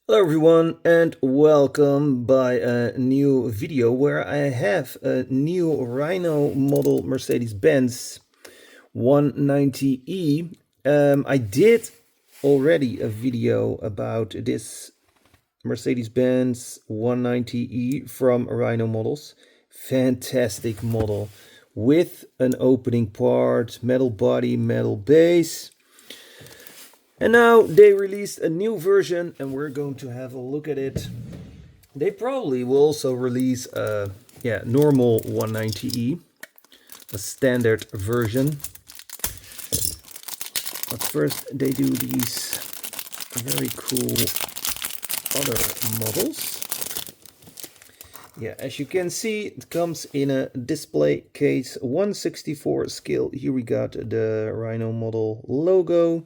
Hello everyone and welcome by a new video where I have a new Rhino model Mercedes-Benz 190e. I did already a video about this Mercedes-Benz 190e from Rhino Models. Fantastic model with an opening part, metal body, metal base. And now they released a new version and we're going to have a look at it. They probably will also release a normal 190e, a standard version. But first they do these very cool other models. Yeah, as you can see, it comes in a display case 1/64 scale. Here we got the Rhino model logo.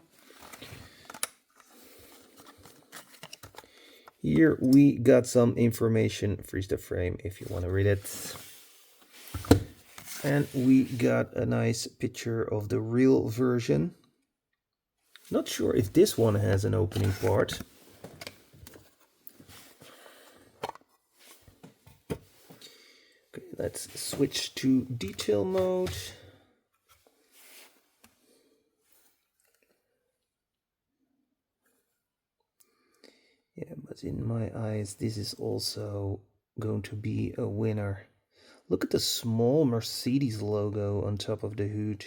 Here we got some information, freeze the frame if you want to read it. And we got a nice picture of the real version. Not sure if this one has an opening part. Okay, let's switch to detail mode. Yeah, but in my eyes, this is also going to be a winner. Look at the small Mercedes logo on top of the hood.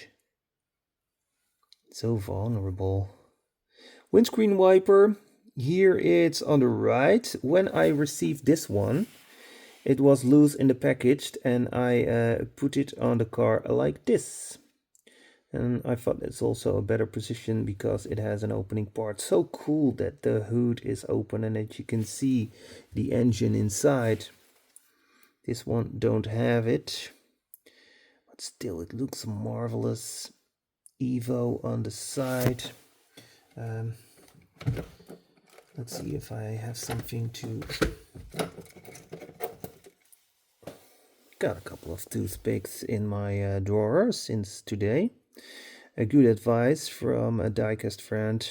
So vulnerable. Windscreen wiper. Here it's on the right. When I received this one, it was loose in the package and I put it on the car like this. And I thought it's also a better position because it has an opening part. So cool that the hood is open and that you can see the engine inside. This one don't have it, but still it looks marvelous. EVO on the side. Let's see if I have something to... Got a couple of toothpicks in my drawer since today. A good advice from a diecast friend,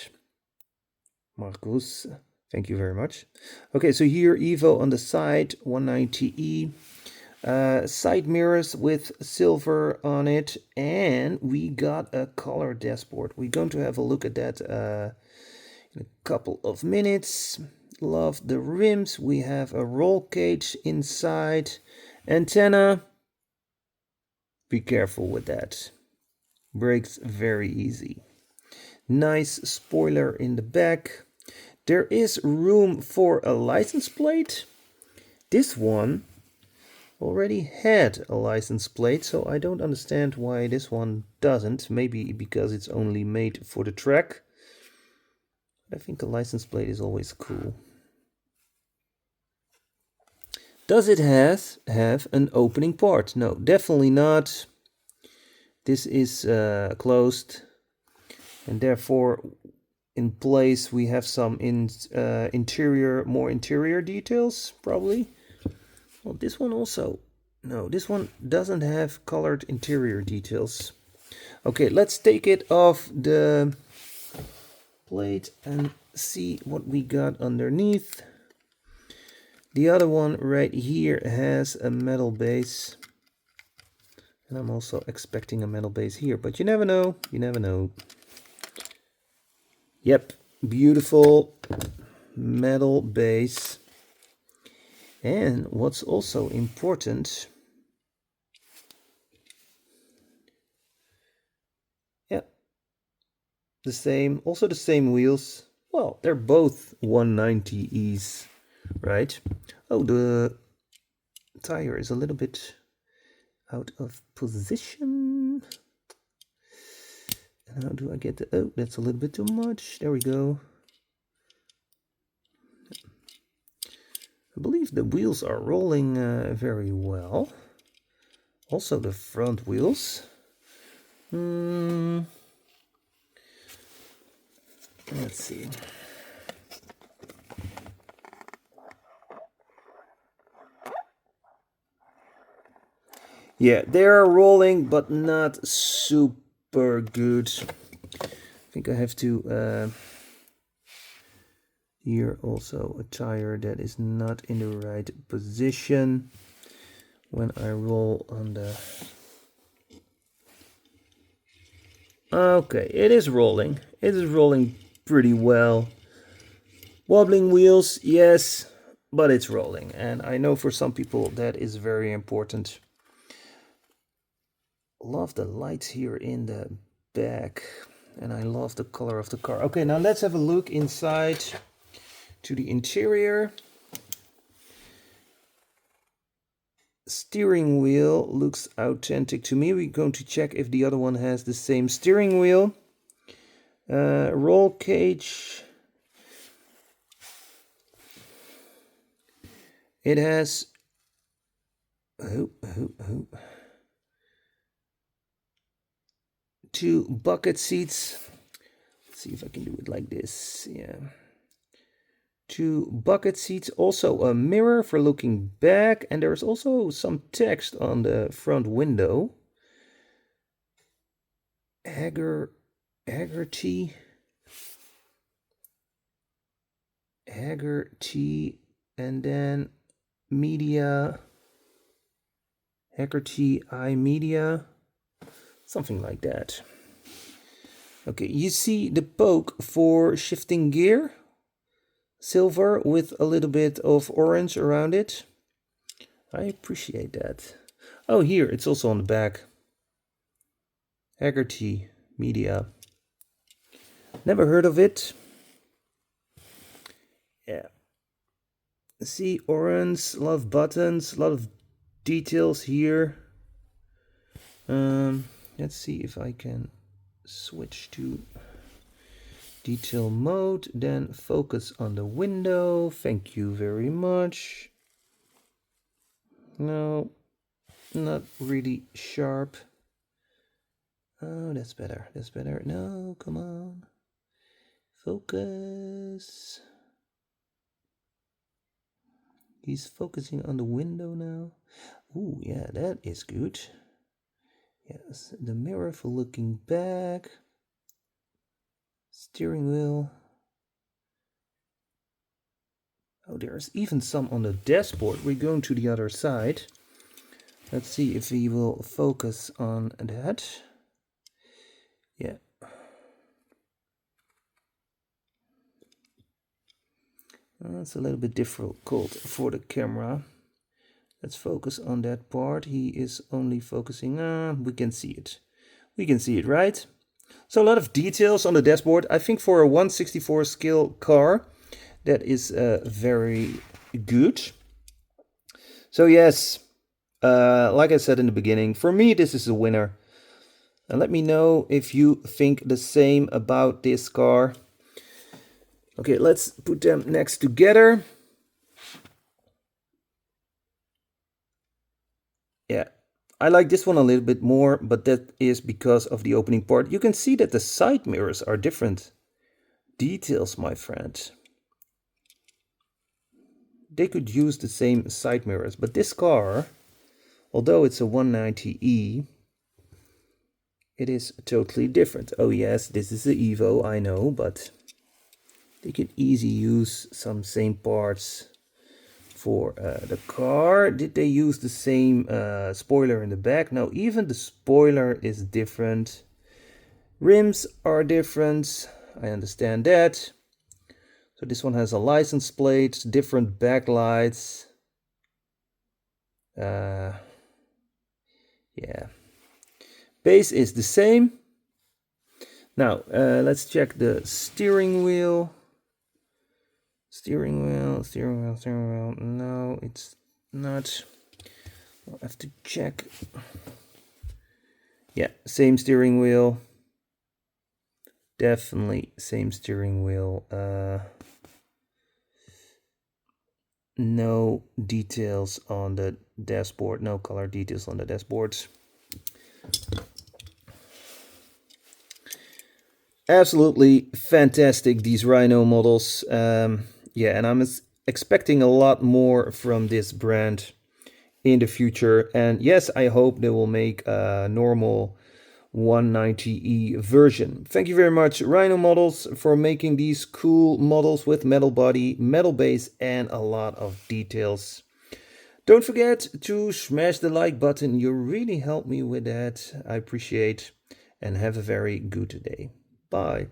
Marcus. Thank you very much. Okay, so here EVO on the side, 190e. Side mirrors with silver on it, and we got a color dashboard. We're going to have a look at that in a couple of minutes. Love the rims. We have a roll cage inside. Antenna. Be careful with that. Breaks very easy. Nice spoiler in the back. There is room for a license plate. This one already had a license plate, so I don't understand why this one doesn't. Maybe because it's only made for the track. I think a license plate is always cool. Does it have an opening part? No, definitely not. This is closed, and therefore in place we have some more interior details probably. Well, this one also, no, this one doesn't have colored interior details. Okay, let's take it off the plate and see what we got underneath. The other one right here has a metal base. And I'm also expecting a metal base here, but you never know, you never know. Yep, beautiful metal base. And what's also important, yeah, also the same wheels. Well, they're both 190Es, right? Oh, the tire is a little bit out of position. And how do I get the... Oh, that's a little bit too much. There we go. I believe the wheels are rolling very well. Also the front wheels. Let's see. Yeah, they're rolling, but not super good. I think I have to Here also a tire that is not in the right position when I roll on the... Okay, it is rolling. It is rolling pretty well. Wobbling wheels, yes, but it's rolling. And I know for some people that is very important. Love the lights here in the back. And I love the color of the car. Okay, now let's have a look inside to the interior. Steering wheel looks authentic to me. We're going to check if the other one has the same steering wheel. Roll cage. It has two bucket seats. Let's see if I can do it like this. Yeah. Two bucket seats, also a mirror for looking back, and there's also some text on the front window. Haggerty, and then media, Haggerty iMedia, something like that. Okay, you see the poke for shifting gear. Silver with a little bit of orange around it. I appreciate that. Oh, here, it's also on the back. Haggerty Media. Never heard of it. Yeah. See, orange, a lot of buttons, a lot of details here. Let's see if I can switch to detail mode, then focus on the window. Thank you very much. No, not really sharp. Oh, that's better. That's better. No, come on. Focus. He's focusing on the window now. Ooh, yeah, that is good. Yes, the mirror for looking back. Steering wheel. Oh, there's even some on the dashboard. We're going to the other side. Let's see if we will focus on that. Yeah. It's a little bit difficult for the camera. Let's focus on that part. He is only focusing. We can see it. We can see it, right? So a lot of details on the dashboard. I think for a 1/64 scale car, that is very good. So yes, like I said in the beginning, for me this is a winner. And let me know if you think the same about this car. Okay, let's put them next together. Yeah, I like this one a little bit more, but that is because of the opening part. You can see that the side mirrors are different. Details, my friend. They could use the same side mirrors, but this car, although it's a 190e, it is totally different. Oh yes, this is the EVO, I know, but they could easily use some same parts for the car. Did they use the same spoiler in the back? No, even the spoiler is different. Rims are different, I understand that. So this one has a license plate, different backlights. Yeah. Base is the same. Now, let's check the steering wheel. Steering wheel. No, it's not. I'll have to check. Yeah, same steering wheel. Definitely same steering wheel. No details on the dashboard, no color details on the dashboards. Absolutely fantastic, these Rhino models. Yeah, and I'm expecting a lot more from this brand in the future. And yes, I hope they will make normal 190E version. Thank you very much, Rhino Models, for making these cool models with metal body, metal base, and a lot of details. Don't forget to smash the like button. You really help me with that. I appreciate, and have a very good day. Bye.